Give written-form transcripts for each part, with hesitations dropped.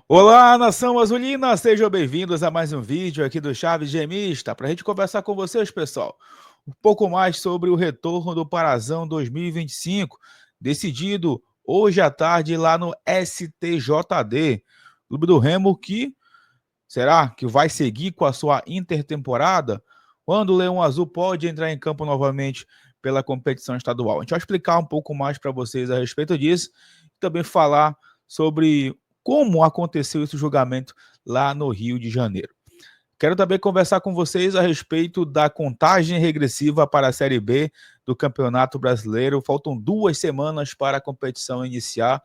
Olá, nação azulina, sejam bem-vindos a mais um vídeo aqui do Chaves Gemista, para a gente conversar com vocês, pessoal, um pouco mais sobre o retorno do Parazão 2025, decidido hoje à tarde lá no STJD, Clube do Remo, que será que vai seguir com a sua intertemporada? Quando o Leão Azul pode entrar em campo novamente pela competição estadual? A gente vai explicar um pouco mais para vocês a respeito disso e também falar sobre como aconteceu esse julgamento lá no Rio de Janeiro. Quero também conversar com vocês a respeito da contagem regressiva para a Série B do Campeonato Brasileiro. Faltam 2 semanas para a competição iniciar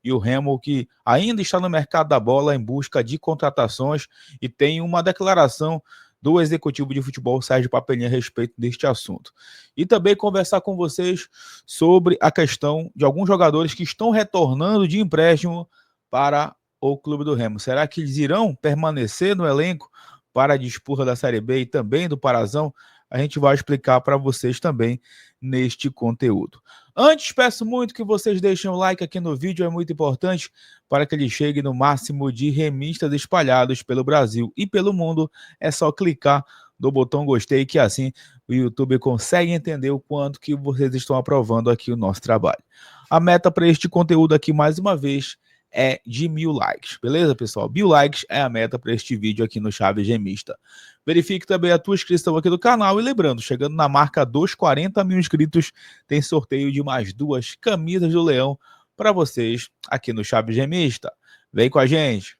e o Remo, que ainda está no mercado da bola em busca de contratações, e tem uma declaração do executivo de futebol, Sérgio Papelinha, a respeito deste assunto. E também conversar com vocês sobre a questão de alguns jogadores que estão retornando de empréstimo para o Clube do Remo. Será que eles irão permanecer no elenco para a disputa da Série B e também do Parazão? A gente vai explicar para vocês também neste conteúdo. Antes, peço muito que vocês deixem o like aqui no vídeo, é muito importante para que ele chegue no máximo de remistas espalhados pelo Brasil e pelo mundo. É só clicar no botão gostei, que assim o YouTube consegue entender o quanto que vocês estão aprovando aqui o nosso trabalho. A meta para este conteúdo aqui, mais uma vez, é de 1000 likes, beleza, pessoal? 1000 likes é a meta para este vídeo aqui no Chaves Gemista. Verifique também a tua inscrição aqui do canal e lembrando, chegando na marca dos 40 mil inscritos, tem sorteio de mais 2 camisas do Leão para vocês aqui no Chaves Gemista. Vem com a gente!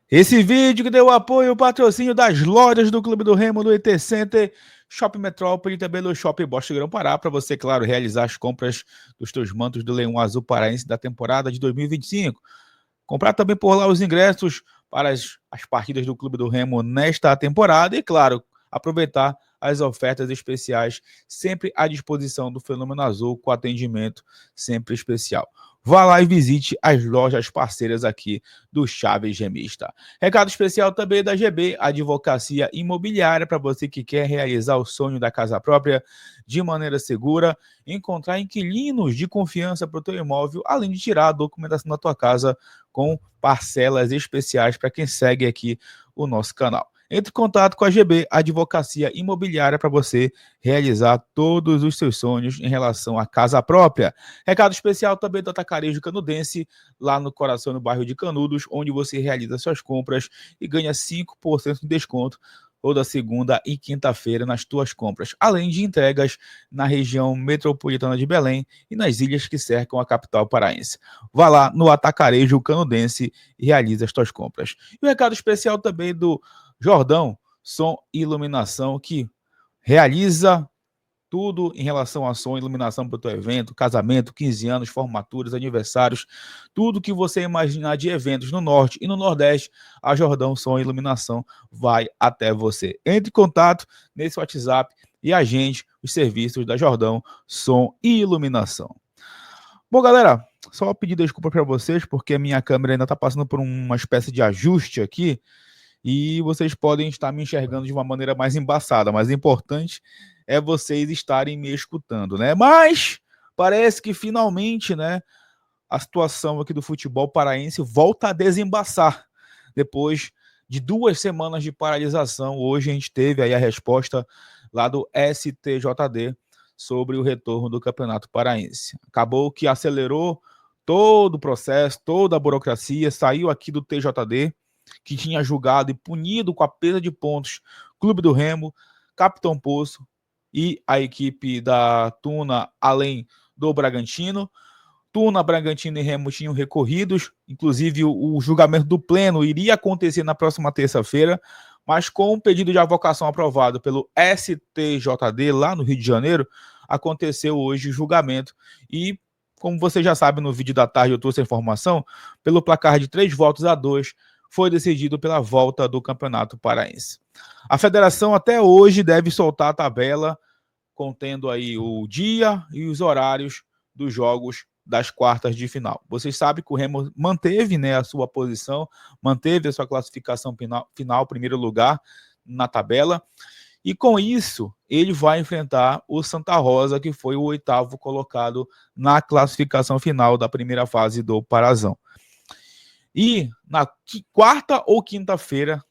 Esse vídeo que deu apoio ao patrocínio das lojas do Clube do Remo, do ET Center, Shopping Metrópole e também do Shopping Bosch Grão Pará, para você, claro, realizar as compras dos teus mantos do Leão Azul Paraense da temporada de 2025. Comprar também por lá os ingressos para as partidas do Clube do Remo nesta temporada e, claro, aproveitar as ofertas especiais sempre à disposição do Fenômeno Azul, com atendimento sempre especial. Vá lá e visite as lojas parceiras aqui do Chaves Gemista. Recado especial também da GB, Advocacia Imobiliária, para você que quer realizar o sonho da casa própria de maneira segura, encontrar inquilinos de confiança para o teu imóvel, além de tirar a documentação da tua casa com parcelas especiais para quem segue aqui o nosso canal. Entre em contato com a GB Advocacia Imobiliária para você realizar todos os seus sonhos em relação à casa própria. Recado especial também do Atacarejo Canudense, lá no coração do bairro de Canudos, onde você realiza suas compras e ganha 5% de desconto toda segunda e quinta-feira nas tuas compras, além de entregas na região metropolitana de Belém e nas ilhas que cercam a capital paraense. Vá lá no Atacarejo Canudense e realize as tuas compras. E um recado especial também do Jordão Som e Iluminação, que realiza tudo em relação a som e iluminação para o teu evento, casamento, 15 anos, formaturas, aniversários, tudo que você imaginar de eventos no Norte e no Nordeste, a Jordão Som e Iluminação vai até você. Entre em contato nesse WhatsApp e agende os serviços da Jordão Som e Iluminação. Bom, galera, só pedir desculpa para vocês, porque a minha câmera ainda está passando por uma espécie de ajuste aqui, e vocês podem estar me enxergando de uma maneira mais embaçada, mas o importante é vocês estarem me escutando, né? Mas parece que finalmente, né, a situação aqui do futebol paraense volta a desembaçar. Depois de 2 semanas de paralisação, hoje a gente teve aí a resposta lá do STJD sobre o retorno do Campeonato Paraense. Acabou que acelerou todo o processo, toda a burocracia, saiu aqui do TJD, que tinha julgado e punido com a perda de pontos Clube do Remo, Capitão Poço e a equipe da Tuna, além do Bragantino. Tuna, Bragantino e Remo tinham recorridos, inclusive o julgamento do pleno iria acontecer na próxima terça-feira, mas com o pedido de avocação aprovado pelo STJD lá no Rio de Janeiro, aconteceu hoje o julgamento e, como você já sabe, no vídeo da tarde eu trouxe a informação, pelo placar de 3-2, foi decidido pela volta do Campeonato Paraense. A federação até hoje deve soltar a tabela contendo aí o dia e os horários dos jogos das quartas de final. Vocês sabem que o Remo manteve, né, a sua posição, manteve a sua classificação final, primeiro lugar na tabela, e com isso ele vai enfrentar o Santa Rosa, que foi o 8º colocado na classificação final da primeira fase do Parazão. E na quarta ou quinta-feira,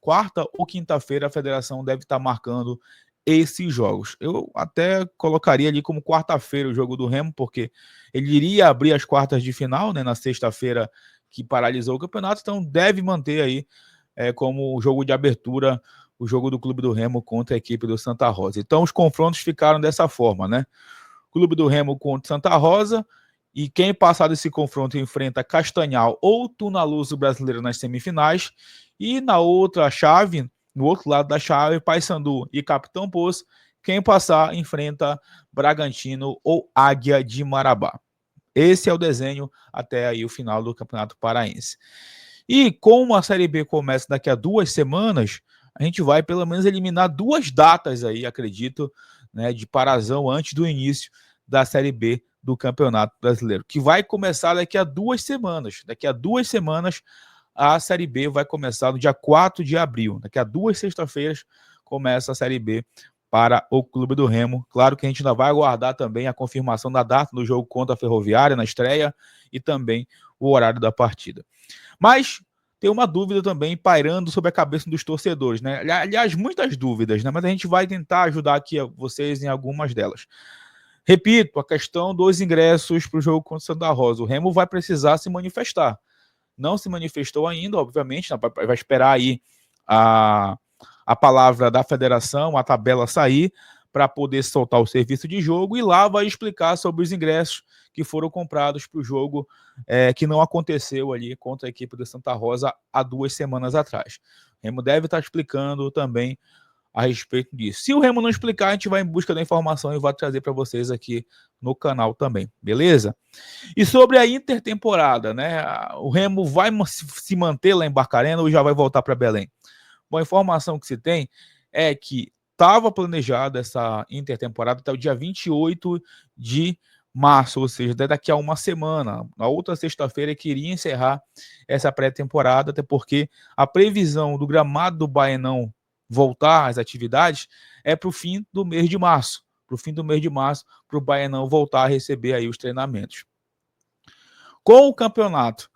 a federação deve estar marcando esses jogos. Eu até colocaria ali como quarta-feira o jogo do Remo, porque ele iria abrir as quartas de final, né, na sexta-feira que paralisou o campeonato, então deve manter aí como o jogo de abertura o jogo do Clube do Remo contra a equipe do Santa Rosa. Então os confrontos ficaram dessa forma, né? Clube do Remo contra Santa Rosa, e quem passar desse confronto enfrenta Castanhal ou Tunaluso Brasileiro nas semifinais, e na outra chave, no outro lado da chave, Paysandu e Capitão Poço, quem passar enfrenta Bragantino ou Águia de Marabá. Esse é o desenho até aí o final do Campeonato Paraense. E como a Série B começa daqui a 2 semanas, a gente vai pelo menos eliminar 2 datas aí, acredito, né, de Parazão antes do início da Série B do Campeonato Brasileiro, que vai começar daqui a 2 semanas. Daqui a 2 semanas a Série B vai começar no dia 4 de abril. Daqui a 2 sextas-feiras começa a Série B para o Clube do Remo. Claro que a gente ainda vai aguardar também a confirmação da data do jogo contra a Ferroviária na estreia e também o horário da partida. Mas tem uma dúvida também pairando sobre a cabeça dos torcedores, né? Aliás, muitas dúvidas, né? Mas a gente vai tentar ajudar aqui vocês em algumas delas. Repito, a questão dos ingressos para o jogo contra o Santa Rosa. O Remo vai precisar se manifestar. Não se manifestou ainda, obviamente, vai esperar aí a palavra da federação, a tabela sair, para poder soltar o serviço de jogo, e lá vai explicar sobre os ingressos que foram comprados para o jogo que não aconteceu ali contra a equipe do Santa Rosa há 2 semanas atrás. O Remo deve estar explicando também a respeito disso. Se o Remo não explicar, a gente vai em busca da informação e vai trazer para vocês aqui no canal também, beleza? E sobre a intertemporada, né? O Remo vai se manter lá em Barcarena ou já vai voltar para Belém? Bom, a informação que se tem é que estava planejada essa intertemporada até o dia 28 de março, ou seja, daqui a uma semana. Na outra sexta-feira que iria encerrar essa pré-temporada, até porque a previsão do gramado do Baenão voltar às atividades é para o fim do mês de março. Para o fim do mês de março, para o Baenão voltar a receber aí os treinamentos. Com o campeonato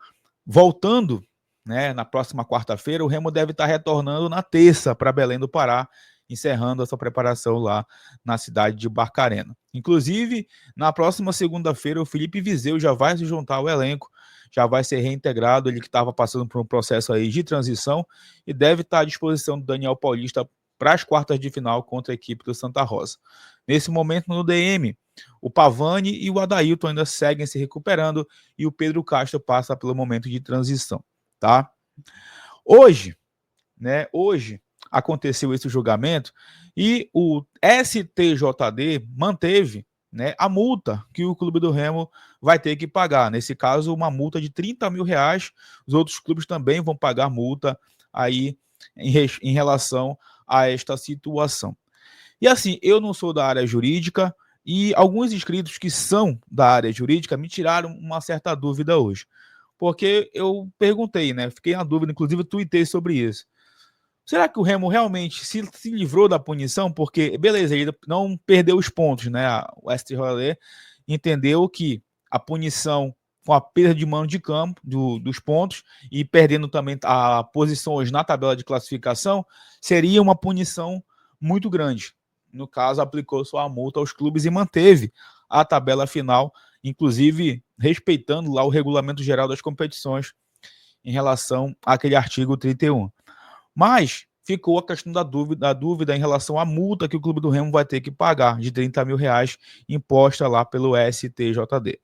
voltando, né, na próxima quarta-feira, o Remo deve estar retornando na terça para Belém do Pará, encerrando a sua preparação lá na cidade de Barcarena. Inclusive, na próxima segunda-feira, o Felipe Viseu já vai se juntar ao elenco, já vai ser reintegrado, ele que estava passando por um processo aí de transição, e deve estar à disposição do Daniel Paulista para as quartas de final contra a equipe do Santa Rosa. Nesse momento, no DM, o Pavani e o Adailton ainda seguem se recuperando, e o Pedro Castro passa pelo momento de transição, tá? Hoje aconteceu esse julgamento e o STJD manteve, né, a multa que o Clube do Remo vai ter que pagar. Nesse caso, uma multa de R$30 mil. Os outros clubes também vão pagar multa aí em relação a esta situação. E assim, eu não sou da área jurídica, e alguns inscritos que são da área jurídica me tiraram uma certa dúvida hoje. Porque eu perguntei, né? Fiquei na dúvida, inclusive eu tuitei sobre isso. Será que o Remo realmente se livrou da punição? Porque, beleza, ele não perdeu os pontos, né? O STJD entendeu que a punição com a perda de mano de campo dos pontos e perdendo também a posições na tabela de classificação seria uma punição muito grande. No caso, aplicou só a multa aos clubes e manteve a tabela final, inclusive respeitando lá o regulamento geral das competições em relação àquele artigo 31. Mas ficou a questão da dúvida em relação à multa que o Clube do Remo vai ter que pagar, de R$30 mil imposta lá pelo STJD.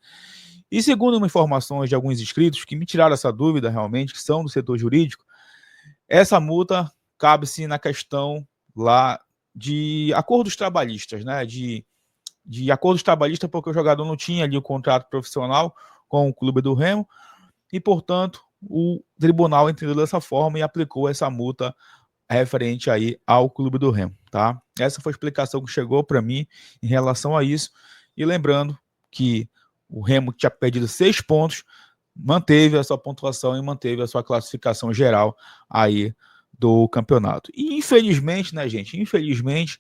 E segundo informações de alguns inscritos que me tiraram essa dúvida realmente, que são do setor jurídico, essa multa cabe-se na questão lá de acordos trabalhistas, né? De acordos trabalhistas, porque o jogador não tinha ali o contrato profissional com o Clube do Remo, e, portanto, o tribunal entendeu dessa forma e aplicou essa multa referente aí ao Clube do Remo, tá? Essa foi a explicação que chegou para mim em relação a isso, e lembrando que O Remo, que tinha perdido 6 pontos, manteve a sua pontuação e manteve a sua classificação geral aí do campeonato. E infelizmente, né, gente? Infelizmente,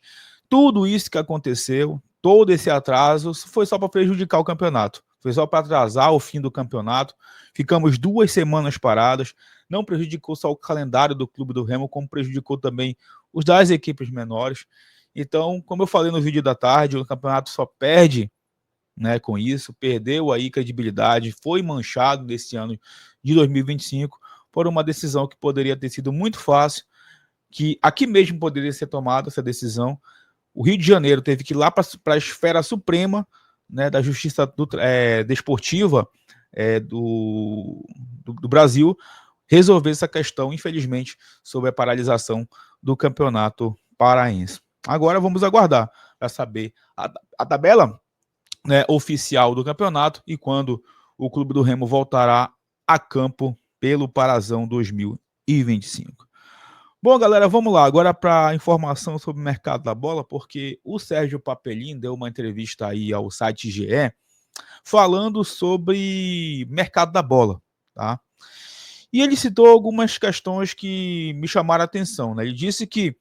tudo isso que aconteceu, todo esse atraso, foi só para prejudicar o campeonato. Foi só para atrasar o fim do campeonato. Ficamos 2 semanas paradas. Não prejudicou só o calendário do Clube do Remo, como prejudicou também os das equipes menores. Então, como eu falei no vídeo da tarde, o campeonato só perde, né, com isso, perdeu aí credibilidade, foi manchado nesse ano de 2025 por uma decisão que poderia ter sido muito fácil, que aqui mesmo poderia ser tomada essa decisão. O Rio de Janeiro teve que ir lá para a esfera suprema, né, da justiça desportiva do Brasil, resolver essa questão, infelizmente, sobre a paralisação do campeonato paraense. Agora vamos aguardar para saber a tabela, né, oficial do campeonato e quando o Clube do Remo voltará a campo pelo Parazão 2025. Bom, galera, vamos lá agora para informação sobre o mercado da bola, porque o Sérgio Papelin deu uma entrevista aí ao site GE falando sobre mercado da bola, tá? E ele citou algumas questões que me chamaram a atenção, né? Ele disse que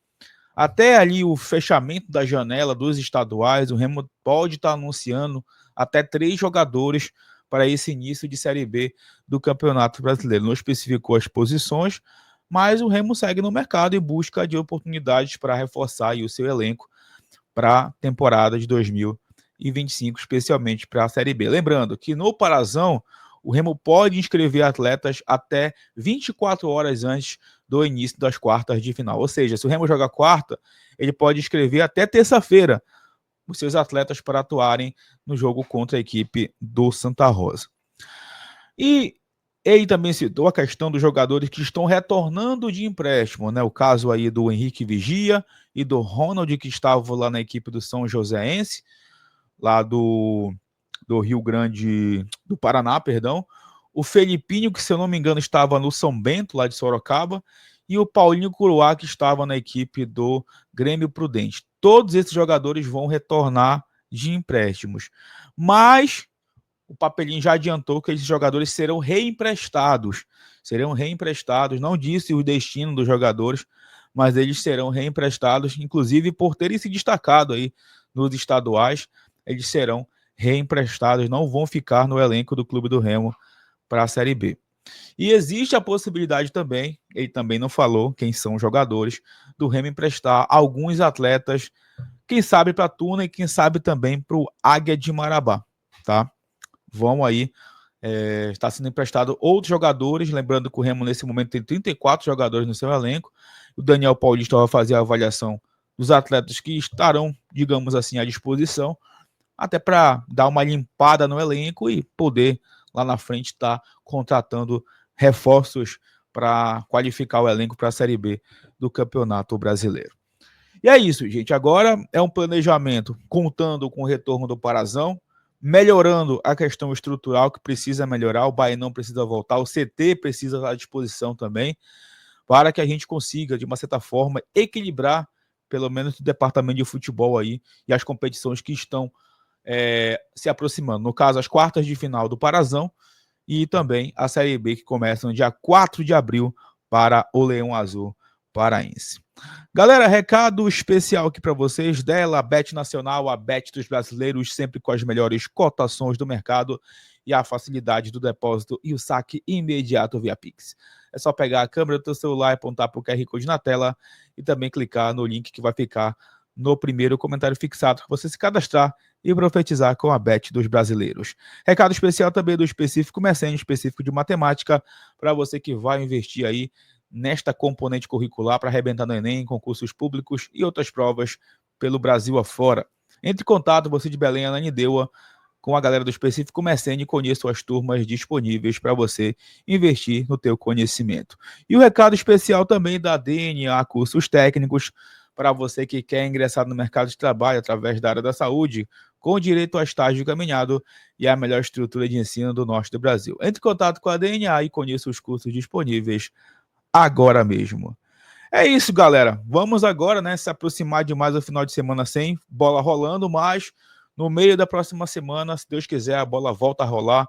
até ali o fechamento da janela dos estaduais, o Remo pode estar anunciando até 3 jogadores para esse início de Série B do Campeonato Brasileiro. Não especificou as posições, mas o Remo segue no mercado e busca de oportunidades para reforçar aí o seu elenco para a temporada de 2025, especialmente para a Série B. Lembrando que no Parazão, o Remo pode inscrever atletas até 24 horas antes do início das quartas de final. Ou seja, se o Remo joga quarta, ele pode inscrever até terça-feira os seus atletas para atuarem no jogo contra a equipe do Santa Rosa. E ele também citou a questão dos jogadores que estão retornando de empréstimo, né? O caso aí do Henrique Vigia e do Ronald, que estavam lá na equipe do São Joséense, lá do Rio Grande, do Paraná, perdão. O Felipinho, que se eu não me engano estava no São Bento, lá de Sorocaba, e o Paulinho Curuá, que estava na equipe do Grêmio Prudente. Todos esses jogadores vão retornar de empréstimos. Mas o Papelinho já adiantou que esses jogadores serão reemprestados. Serão reemprestados, não disse o destino dos jogadores, mas eles serão reemprestados, inclusive por terem se destacado aí nos estaduais, eles serão reemprestados, não vão ficar no elenco do Clube do Remo para a Série B. E existe a possibilidade também, ele também não falou quem são os jogadores, do Remo emprestar alguns atletas, quem sabe para a Tuna e quem sabe também para o Águia de Marabá, tá? Vão aí, está sendo emprestado outros jogadores, lembrando que o Remo nesse momento tem 34 jogadores no seu elenco, o Daniel Paulista vai fazer a avaliação dos atletas que estarão, digamos assim, à disposição, até para dar uma limpada no elenco e poder, lá na frente, estar contratando reforços para qualificar o elenco para a Série B do Campeonato Brasileiro. E é isso, gente. Agora é um planejamento contando com o retorno do Parazão, melhorando a questão estrutural que precisa melhorar, o Bainão precisa voltar, o CT precisa estar à disposição também, para que a gente consiga, de uma certa forma, equilibrar, pelo menos, o departamento de futebol aí e as competições que estão se aproximando. No caso, as quartas de final do Parazão e também a Série B, que começa no dia 4 de abril para o Leão Azul paraense. Galera, recado especial aqui para vocês dela, a Bet Nacional, a Bet dos brasileiros, sempre com as melhores cotações do mercado e a facilidade do depósito e o saque imediato via Pix. É só pegar a câmera do seu celular e apontar para o QR Code na tela e também clicar no link que vai ficar no primeiro comentário fixado para você se cadastrar e profetizar com a Bet dos brasileiros. Recado especial também do Específico Mecênio, específico de matemática, para você que vai investir aí nesta componente curricular para arrebentar no Enem, concursos públicos e outras provas pelo Brasil afora. Entre em contato, você de Belém, Ananindeua, com a galera do Específico Mecênio e conheça as turmas disponíveis para você investir no teu conhecimento. E o recado especial também da DNA Cursos Técnicos, para você que quer ingressar no mercado de trabalho através da área da saúde, com direito a estágio caminhado e a melhor estrutura de ensino do norte do Brasil. Entre em contato com a DNA e conheça os cursos disponíveis agora mesmo. É isso, galera. Vamos agora, né, se aproximar de mais um final de semana sem bola rolando, mas no meio da próxima semana, se Deus quiser, a bola volta a rolar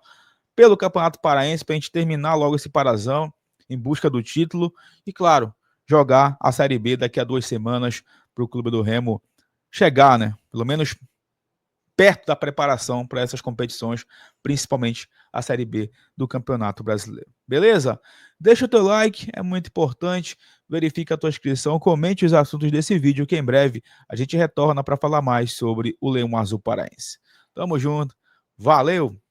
pelo Campeonato Paraense para a gente terminar logo esse parazão em busca do título e, claro, jogar a Série B daqui a 2 semanas para o Clube do Remo chegar, né? Pelo menos perto da preparação para essas competições, principalmente a Série B do Campeonato Brasileiro. Beleza? Deixa o teu like, é muito importante. Verifica a tua inscrição, comente os assuntos desse vídeo que em breve a gente retorna para falar mais sobre o Leão Azul Paraense. Tamo junto, valeu!